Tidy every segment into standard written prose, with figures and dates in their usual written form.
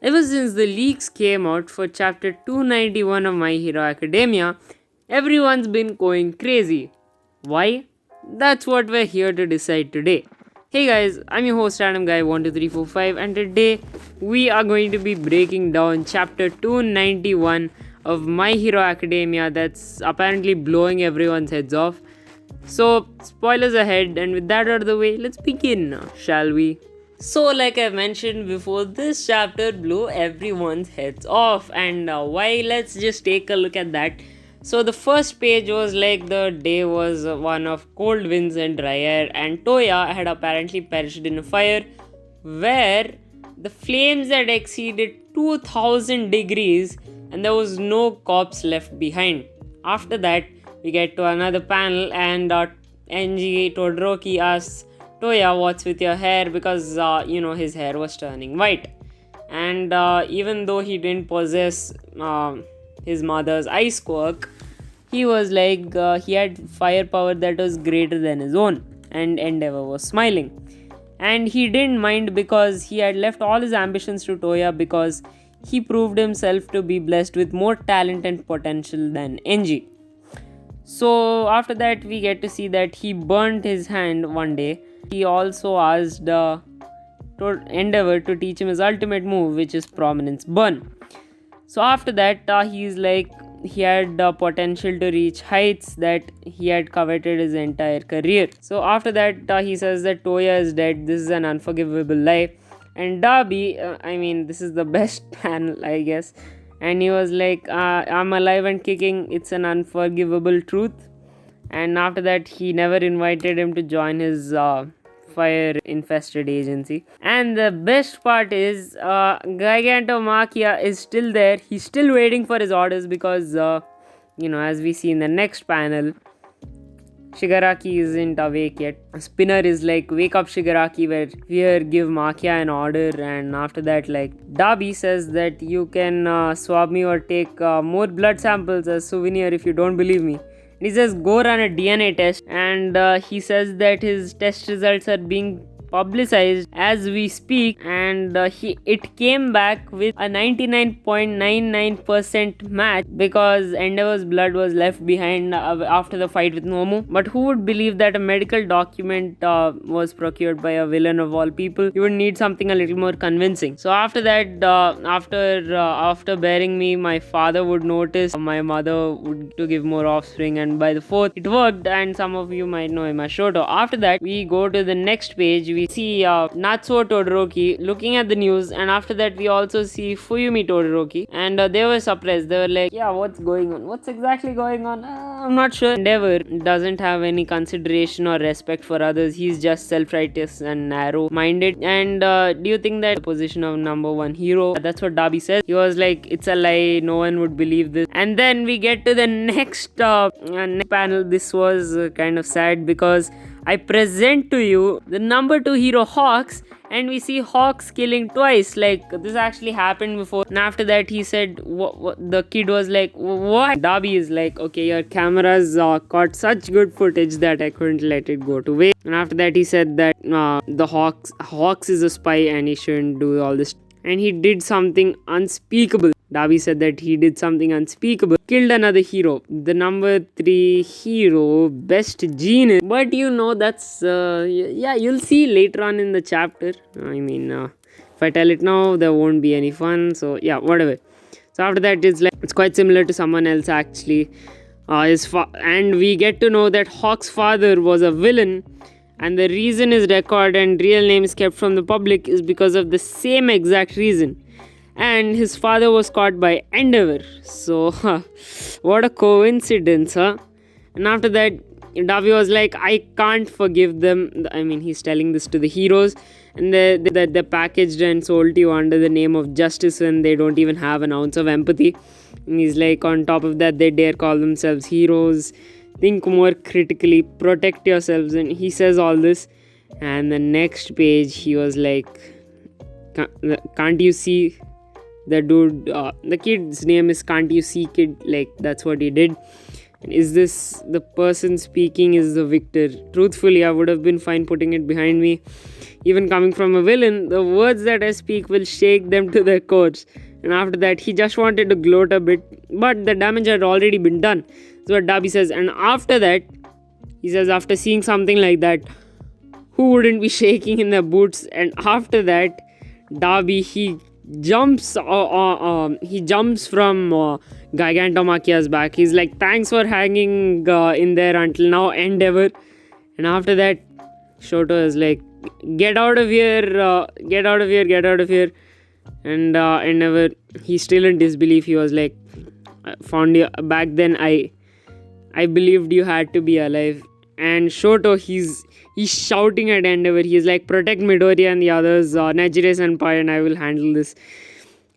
Ever since the leaks came out for chapter 291 of My Hero Academia, everyone's been going crazy. Why? That's what we're here to decide today. Hey guys, I'm your host Random Guy 12345, and today we are going to be breaking down chapter 291 of My Hero Academia that's apparently blowing everyone's heads off. So, spoilers ahead, and with that out of the way, let's begin, shall we? So, like I mentioned before, this chapter blew everyone's heads off, and why? Let's just take a look at that. So, the first page was like the day was one of cold winds and dry air, and Toya had apparently perished in a fire where the flames had exceeded 2000 degrees and there was no corpse left behind. After that, we get to another panel, and NG Todoroki asks Toya, what's with your hair? Because, his hair was turning white. And even though he didn't possess his mother's ice quirk, he was like, he had firepower that was greater than his own. And Endeavor was smiling. And he didn't mind because he had left all his ambitions to Toya because he proved himself to be blessed with more talent and potential than Enji. So after that, we get to see that he burnt his hand one day. He also asked Endeavor to teach him his ultimate move, which is Prominence Burn. So after that, he's like, he had the potential to reach heights that he had coveted his entire career. So after that, he says that Toya is dead. This is an unforgivable lie. And Darby, this is the best panel, I guess. And he was like, I'm alive and kicking. It's an unforgivable truth. And after that, he never invited him to join his fire-infested agency. And the best part is, Gigantomachia is still there. He's still waiting for his orders because, as we see in the next panel, Shigaraki isn't awake yet. Spinner is like, wake up Shigaraki, where here give Makia an order. And after that, like, Darby says that you can swab me or take more blood samples as souvenir if you don't believe me. He says go run a DNA test, and he says that his test results are being publicized as we speak, and it came back with a 99.99% match because Endeavor's blood was left behind after the fight with Nomu. But who would believe that a medical document was procured by a villain of all people? You would need something a little more convincing. So after that, after bearing me, my father would notice my mother would to give more offspring, and by the fourth it worked, and some of you might know him as Shoto. After that, we go to the next page. We see Natsuo Todoroki looking at the news, and after that we also see Fuyumi Todoroki, and they were surprised. They were like, yeah, what's going on? What's exactly going on? I'm not sure. Endeavor doesn't have any consideration or respect for others. He's just self-righteous and narrow-minded. And do you think that the position of number one hero? That's what Darby says. He was like, it's a lie. No one would believe this. And then we get to the next panel. This was kind of sad because I present to you the number 2 hero Hawks, and we see Hawks killing twice. Like, this actually happened before. And after that, he said, what? The kid was like, what? Darby is like, okay, your cameras caught such good footage that I couldn't let it go to waste. And after that, he said that the Hawks is a spy and he shouldn't do all this. And he did something unspeakable. Darby said that he did something unspeakable. Killed another hero. The number 3 hero, Best Gene. But that's... you'll see later on in the chapter. If I tell it now, there won't be any fun. So, yeah, whatever. So, after that, it's quite similar to someone else, actually. And we get to know that Hawk's father was a villain. And the reason his record and real name is kept from the public is because of the same exact reason. And his father was caught by Endeavor. So, what a coincidence, huh? And after that, Darby was like, I can't forgive them. He's telling this to the heroes. And they're packaged and sold to you under the name of justice, and they don't even have an ounce of empathy. And he's like, on top of that, they dare call themselves heroes. Think more critically, protect yourselves. And he says all this. And the next page, he was like, can't you see? The dude, the kid's name is Can't You See Kid, like that's what he did. Is this the person speaking is the victor? Truthfully, I would have been fine putting it behind me. Even coming from a villain, the words that I speak will shake them to their core. And after that, he just wanted to gloat a bit, but the damage had already been done. That's what Darby says. And after that, he says, after seeing something like that, who wouldn't be shaking in their boots? And after that, Darby he jumps from Gigantomachia's back. He's like, thanks for hanging in there until now, Endeavor. And after that, Shoto is like, get out of here, get out of here, get out of here. And Endeavor, he's still in disbelief. He was like, found you back then. I believed you had to be alive. And Shoto, he's shouting at Endeavor. He's like, protect Midoriya and the others, Nejire Senpai, and I will handle this.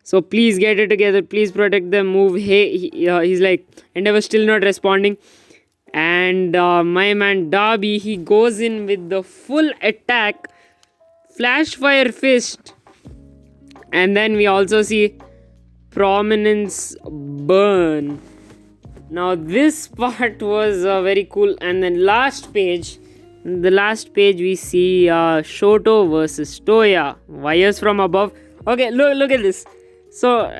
So please get it together. Please protect them. Move. Hey, he's like, Endeavor still not responding. And my man Darby, he goes in with the full attack, Flash Fire Fist. And then we also see Prominence Burn. Now this part was very cool. And then the last page we see Shoto versus Toya. Wires from above. Okay, look at this. So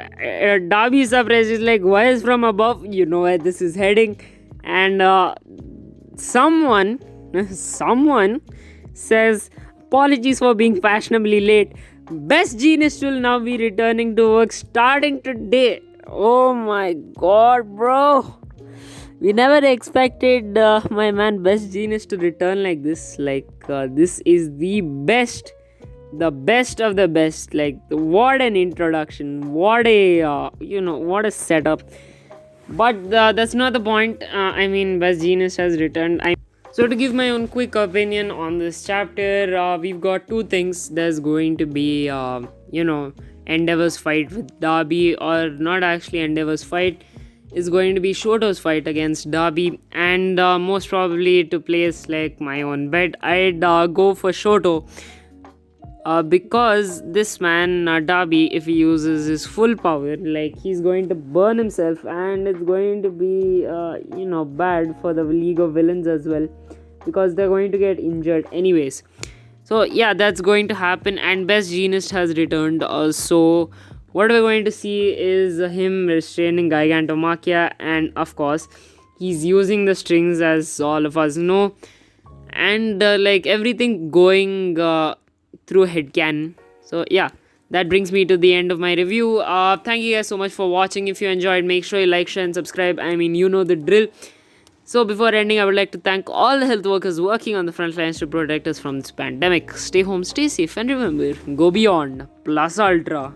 Darby is surprised. He's like, wires from above. You know where this is heading. And someone says, apologies for being fashionably late. Best Jeanist will now be returning to work starting today. Oh my god, bro. We never expected my man Best Jeanist to return like this. This is the best of the best. Like, what an introduction. What a setup. But that's not the point. Best Jeanist has returned. So to give my own quick opinion on this chapter, we've got two things. There's going to be, Endeavor's fight with Darby, or not actually Endeavor's fight. Is going to be Shoto's fight against Darby, and most probably to place like my own bet, I'd go for Shoto. Because this man Darby, if he uses his full power, like, he's going to burn himself, and it's going to be bad for the League of Villains as well, because they're going to get injured anyways. So yeah, that's going to happen. And Best Jeanist has returned. So what we're going to see is him restraining Gigantomachia, and of course he's using the strings, as all of us know, and everything going through headcanon. So yeah, that brings me to the end of my review. Thank you guys so much for watching. If you enjoyed, make sure you like, share and subscribe. You know the drill. So before ending, I would like to thank all the health workers working on the front lines to protect us from this pandemic. Stay home, stay safe, and remember, go beyond plus ultra.